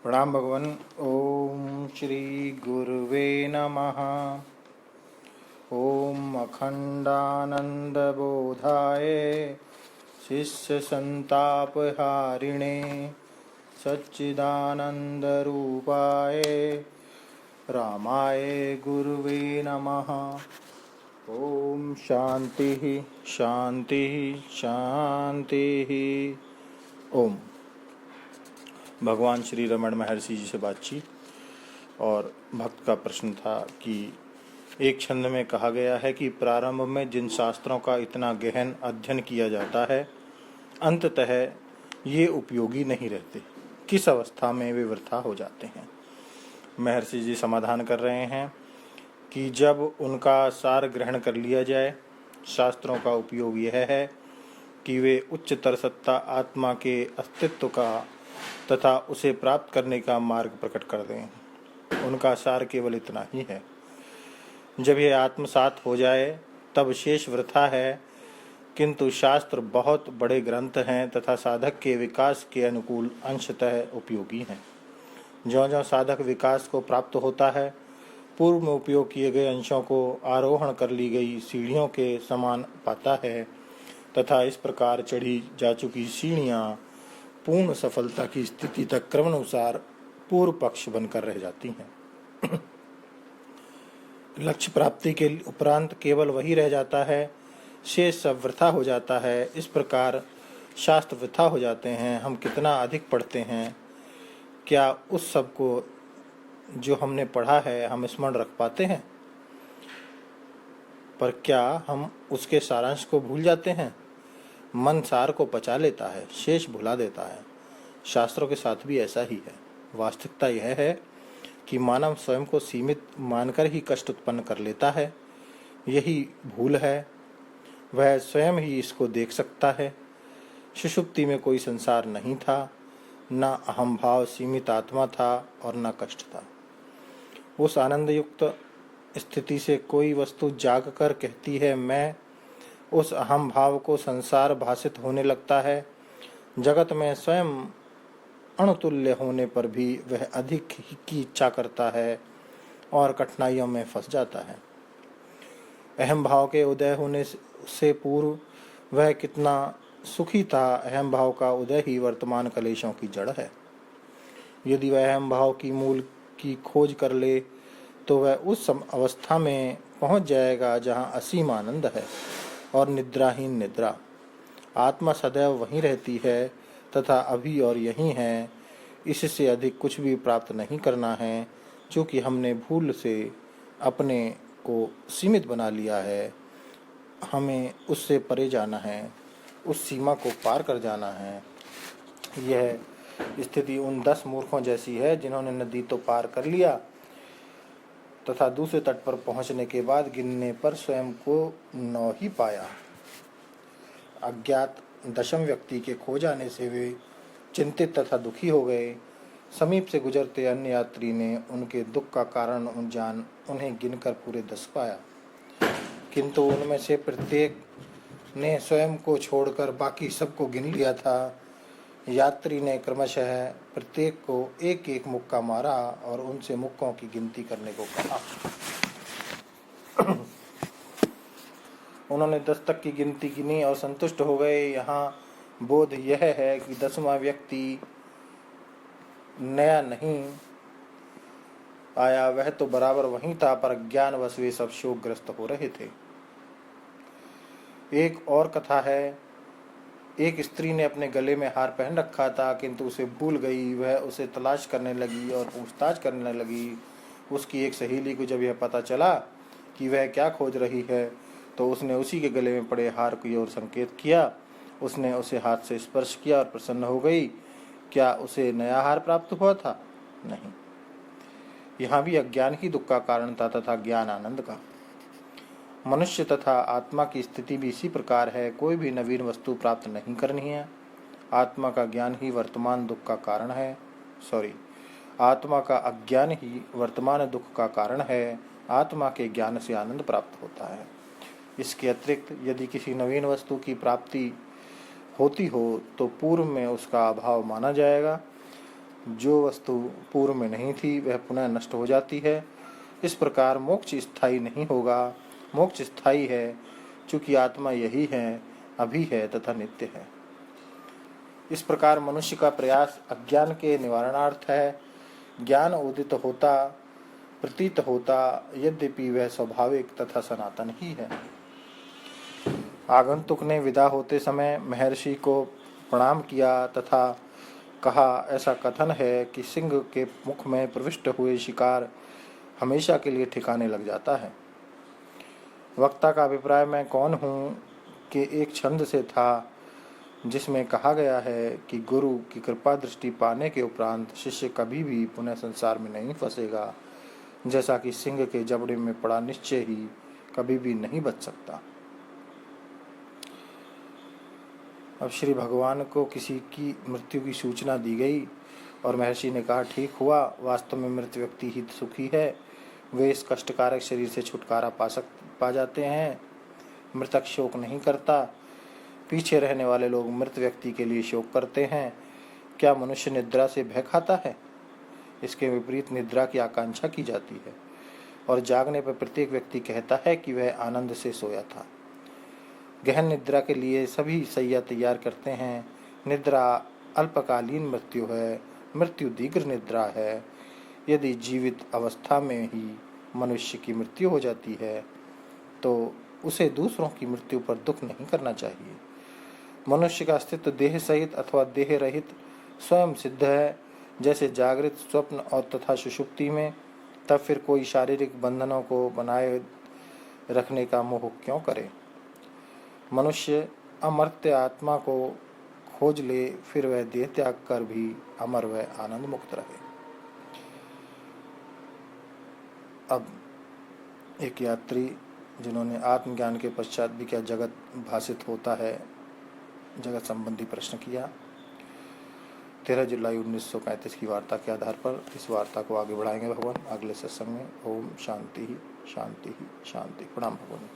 प्रणाम भगवान। ओम श्री गुरुवे नमः। ओम अखंडानंद बोधाय शिष्य संताप हारिणे सच्चिदानंद रूपाय रामाय गुरुवे नमः। ओम शांति शांति शांति। ओम। भगवान श्री रमण महर्षि जी से बातचीत। और भक्त का प्रश्न था कि एक छंद में कहा गया है कि प्रारंभ में जिन शास्त्रों का इतना गहन अध्ययन किया जाता है, अंततः ये उपयोगी नहीं रहते। किस अवस्था में वे वृथा हो जाते हैं? महर्षि जी समाधान कर रहे हैं कि जब उनका सार ग्रहण कर लिया जाए, शास्त्रों का उपयोग यह है कि वे उच्चतर सत्ता आत्मा के अस्तित्व का तथा उसे प्राप्त करने का मार्ग प्रकट कर दें। उनका सार केवल इतना ही है। जब यह आत्मसात हो जाए तब शेष वृथा है, किंतु शास्त्र बहुत बड़े ग्रंथ हैं तथा साधक के विकास के अनुकूल अंशतः उपयोगी हैं। ज्यों-ज्यों साधक विकास को प्राप्त होता है, पूर्व में उपयोग किए गए अंशों को आरोहण कर ली गई सीढ़ियों के समान पाता है तथा इस प्रकार चढ़ी जा चुकी सीढ़ियाँ पूर्ण सफलता की स्थिति तक क्रमानुसार पूर्व पक्ष बनकर रह जाती हैं। लक्ष्य प्राप्ति के उपरांत केवल वही रह जाता है, शेष सब वृथा हो जाता है। इस प्रकार शास्त्र वृथा हो जाते हैं। हम कितना अधिक पढ़ते हैं, क्या उस सब को जो हमने पढ़ा है हम स्मरण रख पाते हैं? पर क्या हम उसके सारांश को भूल जाते हैं? मन सार को पचा लेता है, शेष भुला देता है। शास्त्रों के साथ भी ऐसा ही है। वास्तविकता यह है कि मानव स्वयं को सीमित मानकर ही कष्ट उत्पन्न कर लेता है। यही भूल है। वह स्वयं ही इसको देख सकता है। सुषुप्ति में कोई संसार नहीं था, न अहम भाव सीमित आत्मा था और न कष्ट था। उस आनंद युक्त स्थिति से कोई वस्तु जाग कर कहती है मैं। उस अहम भाव को संसार भासित होने लगता है। जगत में स्वयं अणुतुल्य होने पर भी वह अधिक की इच्छा करता है और कठिनाइयों में फंस जाता है। अहम भाव के उदय होने से पूर्व वह कितना सुखी था। अहम भाव का उदय ही वर्तमान कलेशों की जड़ है। यदि वह अहम भाव की मूल की खोज कर ले तो वह उस अवस्था में पहुंच जाएगा जहां असीम आनंद है और निद्राहीन निद्रा। आत्मा सदैव वहीं रहती है तथा अभी और यहीं है। इससे अधिक कुछ भी प्राप्त नहीं करना है, क्योंकि हमने भूल से अपने को सीमित बना लिया है। हमें उससे परे जाना है, उस सीमा को पार कर जाना है। यह स्थिति उन 10 मूर्खों जैसी है जिन्होंने नदी तो पार कर लिया तथा दूसरे तट पर पहुंचने के बाद गिनने पर स्वयं को न ही पाया। अज्ञात दशम व्यक्ति के खो जाने से वे चिंतित तथा दुखी हो गए। समीप से गुजरते अन्य यात्री ने उनके दुख का कारण उन्हें गिनकर पूरे 10 पाया, किंतु उनमें से प्रत्येक ने स्वयं को छोड़कर बाकी सबको गिन लिया था। यात्री ने क्रमशः प्रत्येक को एक एक मुक्का मारा और उनसे मुक्कों की गिनती करने को कहा। उन्होंने 10 तक की गिनती गिनी और संतुष्ट हो गए। यहाँ बोध यह है कि 10वां व्यक्ति नया नहीं आया, वह तो बराबर वहीं था, पर ज्ञानवश वे सब शोकग्रस्त हो रहे थे। एक और कथा है। एक स्त्री ने अपने गले में हार पहन रखा था, किंतु उसे भूल गई। वह उसे तलाश करने लगी और पूछताछ करने लगी। उसकी एक सहेली को जब यह पता चला कि वह क्या खोज रही है, तो उसने उसी के गले में पड़े हार की ओर संकेत किया। उसने उसे हाथ से स्पर्श किया और प्रसन्न हो गई। क्या उसे नया हार प्राप्त हुआ था? नहीं। यहाँ भी अज्ञान ही दुख का कारण था तथा ज्ञान आनंद का। मनुष्य तथा आत्मा की स्थिति भी इसी प्रकार है। कोई भी नवीन वस्तु प्राप्त नहीं करनी है। आत्मा का ज्ञान ही वर्तमान दुख का कारण है। आत्मा का अज्ञान ही वर्तमान दुख का कारण है। आत्मा के ज्ञान से आनंद प्राप्त होता है। इसके अतिरिक्त यदि किसी नवीन वस्तु की प्राप्ति होती हो तो पूर्व में उसका अभाव माना जाएगा। जो वस्तु पूर्व में नहीं थी वह पुनः नष्ट हो जाती है। इस प्रकार मोक्ष स्थायी नहीं होगा। मोक्ष स्थायी है क्योंकि आत्मा यही है, अभी है तथा नित्य है। इस प्रकार मनुष्य का प्रयास अज्ञान के निवारणार्थ है। ज्ञान उदित होता प्रतीत होता, यद्यपि वह स्वाभाविक तथा सनातन ही है। आगंतुक ने विदा होते समय महर्षि को प्रणाम किया तथा कहा, ऐसा कथन है कि सिंह के मुख में प्रविष्ट हुए शिकार हमेशा के लिए ठिकाने लग जाता है। वक्ता का अभिप्राय मैं कौन हूँ कि एक छंद से था, जिसमें कहा गया है कि गुरु की कृपा दृष्टि पाने के उपरांत शिष्य कभी भी पुनः संसार में नहीं फंसेगा, जैसा कि सिंह के जबड़े में पड़ा निश्चय ही कभी भी नहीं बच सकता। अब श्री भगवान को किसी की मृत्यु की सूचना दी गई और महर्षि ने कहा, ठीक हुआ, वास्तव में मृत व्यक्ति ही सुखी है। वे इस कष्टकारक शरीर से छुटकारा पा जाते हैं। मृतक शोक नहीं करता। पीछे रहने वाले लोग मृत व्यक्ति के लिए शोक करते हैं। क्या मनुष्य निद्रा से भय खाता है? इसके विपरीत निद्रा की आकांक्षा की जाती है और जागने पर प्रत्येक व्यक्ति कहता है कि वह आनंद से सोया था। गहन निद्रा के लिए सभी सैया तैयार करते हैं। निद्रा अल्पकालीन मृत्यु है, मृत्यु दीर्घ निद्रा है। यदि जीवित अवस्था में ही मनुष्य की मृत्यु हो जाती है तो उसे दूसरों की मृत्यु पर दुख नहीं करना चाहिए। मनुष्य का अस्तित्व देह सहित अथवा देह रहित स्वयं सिद्ध है, जैसे जागृत, स्वप्न और तथा सुषुप्ति में। तब फिर कोई शारीरिक बंधनों को बनाए रखने का मोह क्यों करे? मनुष्य अमर्त्य आत्मा को खोज ले, फिर वह देह त्याग कर भी अमर व आनंद मुक्त रहे। अब एक यात्री जिन्होंने आत्मज्ञान के पश्चात भी क्या जगत भासित होता है, जगत संबंधी प्रश्न किया। 13 जुलाई 1935 की वार्ता के आधार पर इस वार्ता को आगे बढ़ाएंगे भगवान अगले सत्संग में। ओम शांति ही शांति ही शांति। प्रणाम भगवान।